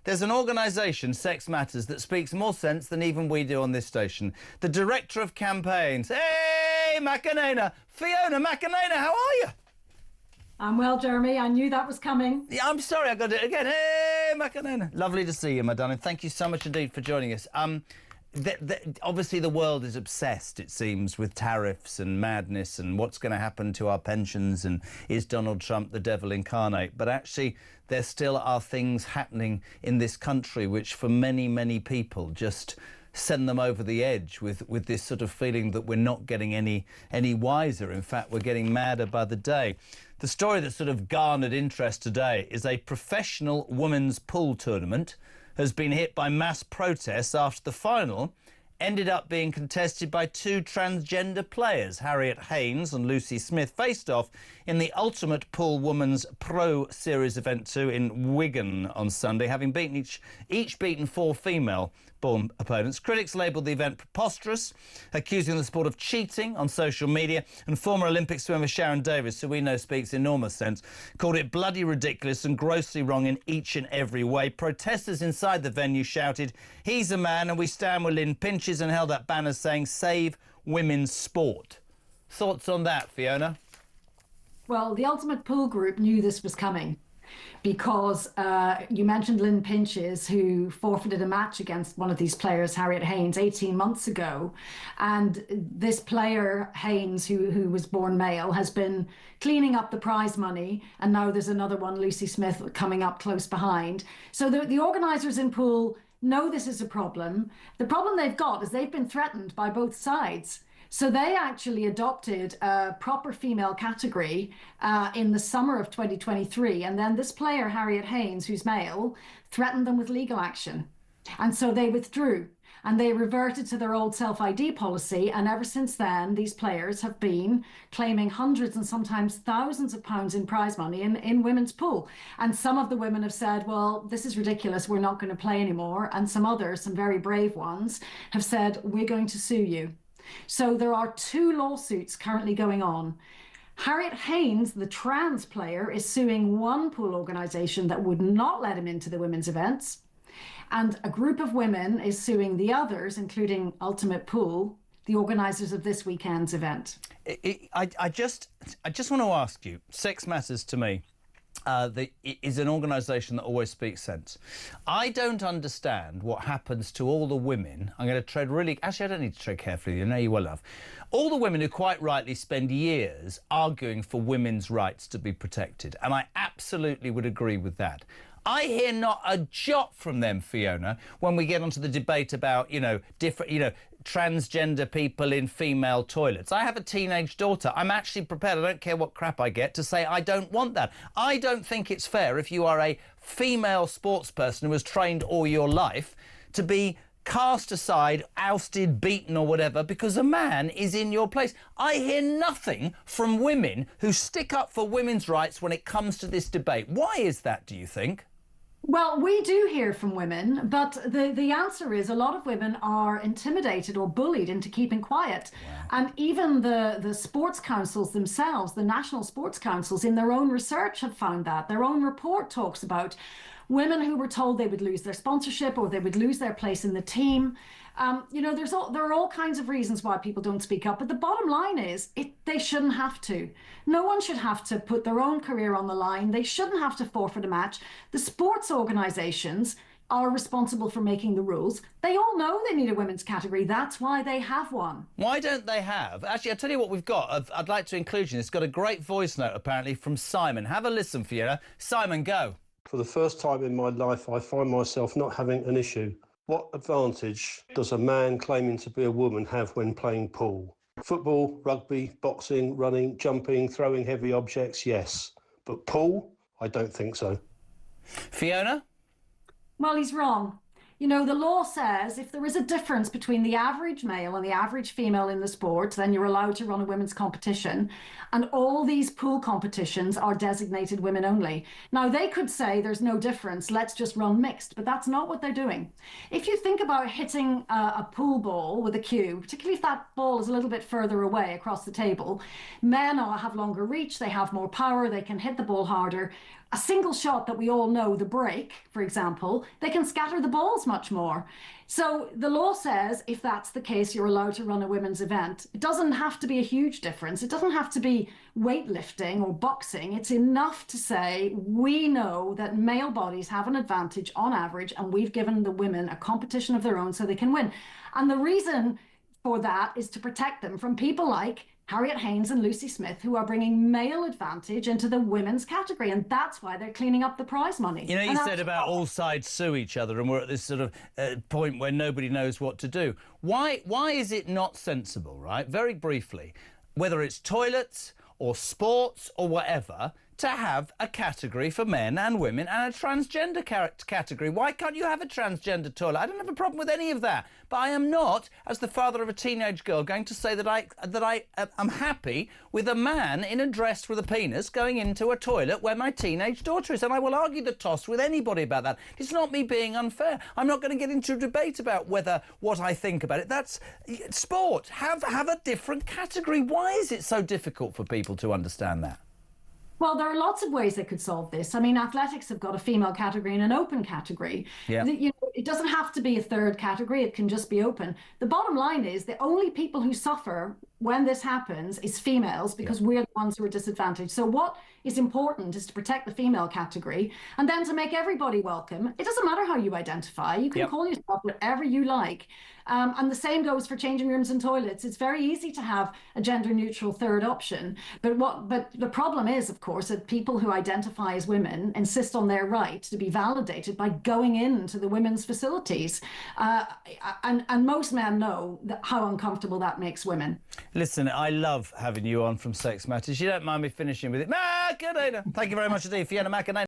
There's an organisation, Sex Matters, that speaks more sense than even we do on this station. The Director of Campaigns, hey, McAnena, Fiona McAnena, how are you? I'm well, Jeremy. I knew that was coming. Yeah, I'm sorry, I got it again. Hey, McAnena. Lovely to see you, my darling. Thank you so much indeed for joining us. Obviously, the world is obsessed, it seems, with tariffs and madness and what's going to happen to our pensions and is Donald Trump the devil incarnate? But actually, there still are things happening in this country which, for many, many people, just send them over the edge with this sort of feeling that we're not getting any wiser. In fact, we're getting madder by the day. The story that sort of garnered interest today is a professional women's pool tournament has been hit by mass protests after the final ended up being contested by two transgender players. Harriet Haynes and Lucy Smith faced off in the Ultimate Pool Women's Pro Series Event 2 in Wigan on Sunday, having beaten each beaten four female-born opponents. Critics labelled the event preposterous, accusing the sport of cheating on social media, and former Olympic swimmer Sharon Davis, who we know speaks enormous sense, called it bloody ridiculous and grossly wrong in each and every way. Protesters inside the venue shouted, "He's a man and we stand with Lynn Pinches," and held up banners saying "Save women's sport." Thoughts on that, Fiona? Well, the Ultimate Pool Group knew this was coming because you mentioned Lynn Pinches, who forfeited a match against one of these players, Harriet Haynes, 18 months ago. And this player, Haynes, who was born male, has been cleaning up the prize money. And now there's another one, Lucy Smith, coming up close behind. So the organisers in pool know this is a problem. The problem they've got is they've been threatened by both sides. So they actually adopted a proper female category in the summer of 2023. And then this player, Harriet Haynes, who's male, threatened them with legal action. And so they withdrew and they reverted to their old self-ID policy. And ever since then, these players have been claiming hundreds and sometimes thousands of pounds in prize money in women's pool. And some of the women have said, well, this is ridiculous, we're not going to play anymore. And some others, some very brave ones, have said, we're going to sue you. So there are two lawsuits currently going on. Harriet Haynes, the trans player, is suing one pool organisation that would not let him into the women's events. And a group of women is suing the others, including Ultimate Pool, the organisers of this weekend's event. I just want to ask you, Sex Matters to me is an organisation that always speaks sense. I don't understand what happens to all the women. I'm going to tread really... Actually, I don't need to tread carefully. You know you well enough. All the women who quite rightly spend years arguing for women's rights to be protected. And I absolutely would agree with that. I hear not a jot from them, Fiona, when we get onto the debate about, transgender people in female toilets. I have a teenage daughter. I'm actually prepared, I don't care what crap I get, to say I don't want that. I don't think it's fair if you are a female sports person who has trained all your life to be cast aside, ousted, beaten or whatever because a man is in your place. I hear nothing from women who stick up for women's rights when it comes to this debate. Why is that, do you think? Well, we do hear from women, but the answer is a lot of women are intimidated or bullied into keeping quiet. Wow. And even the sports councils themselves, the national sports councils, in their own research have found that. Their own report talks about women who were told they would lose their sponsorship or they would lose their place in the team. There are all kinds of reasons why people don't speak up, but the bottom line is they shouldn't have to. No one should have to put their own career on the line. They shouldn't have to forfeit a match. The sports organisations are responsible for making the rules. They all know they need a women's category. That's why they have one. Why don't they have? Actually, I'll tell you what we've got. I'd like to include you. It's got a great voice note, apparently, from Simon. Have a listen, Fiona. Simon, go. For the first time in my life, I find myself not having an issue. What advantage does a man claiming to be a woman have when playing pool? Football, rugby, boxing, running, jumping, throwing heavy objects, yes. But pool? I don't think so. Fiona? Well, he's wrong. You know, the law says if there is a difference between the average male and the average female in the sport, then you're allowed to run a women's competition. And all these pool competitions are designated women only. Now, they could say there's no difference, let's just run mixed, but that's not what they're doing. If you think about hitting a pool ball with a cue, particularly if that ball is a little bit further away across the table, men have longer reach, they have more power, they can hit the ball harder. a single shot that we all know, the break, for example, they can scatter the balls much more. So the law says if that's the case, you're allowed to run a women's event. It doesn't have to be a huge difference. It doesn't have to be weightlifting or boxing. It's enough to say we know that male bodies have an advantage on average, and we've given the women a competition of their own so they can win. And the reason for that is to protect them from people like Harriet Haynes and Lucy Smith, who are bringing male advantage into the women's category, and that's why they're cleaning up the prize money. You know, you said about all sides sue each other, and we're at this sort of point where nobody knows what to do. Why is it not sensible, right, very briefly, whether it's toilets or sports or whatever, to have a category for men and women and a transgender category? Why can't you have a transgender toilet? I don't have a problem with any of that. But I am not, as the father of a teenage girl, going to say that I am happy with a man in a dress with a penis going into a toilet where my teenage daughter is. And I will argue the toss with anybody about that. It's not me being unfair. I'm not going to get into a debate about what I think about it. That's sport. Have a different category. Why is it so difficult for people to understand that? Well, there are lots of ways they could solve this. I mean, athletics have got a female category and an open category. Yeah. You know, it doesn't have to be a third category. It can just be open. The bottom line is the only people who suffer when this happens is females, because we're the ones who are disadvantaged. So what is important is to protect the female category and then to make everybody welcome. It doesn't matter how you identify. You can call yourself whatever you like. And the same goes for changing rooms and toilets. It's very easy to have a gender-neutral third option. But the problem is, of course, that people who identify as women insist on their right to be validated by going into the women's facilities. And most men know how uncomfortable that makes women. Listen, I love having you on from Sex Matters. You don't mind me finishing with it. Macarena! Thank you very much indeed, Fiona McAnena.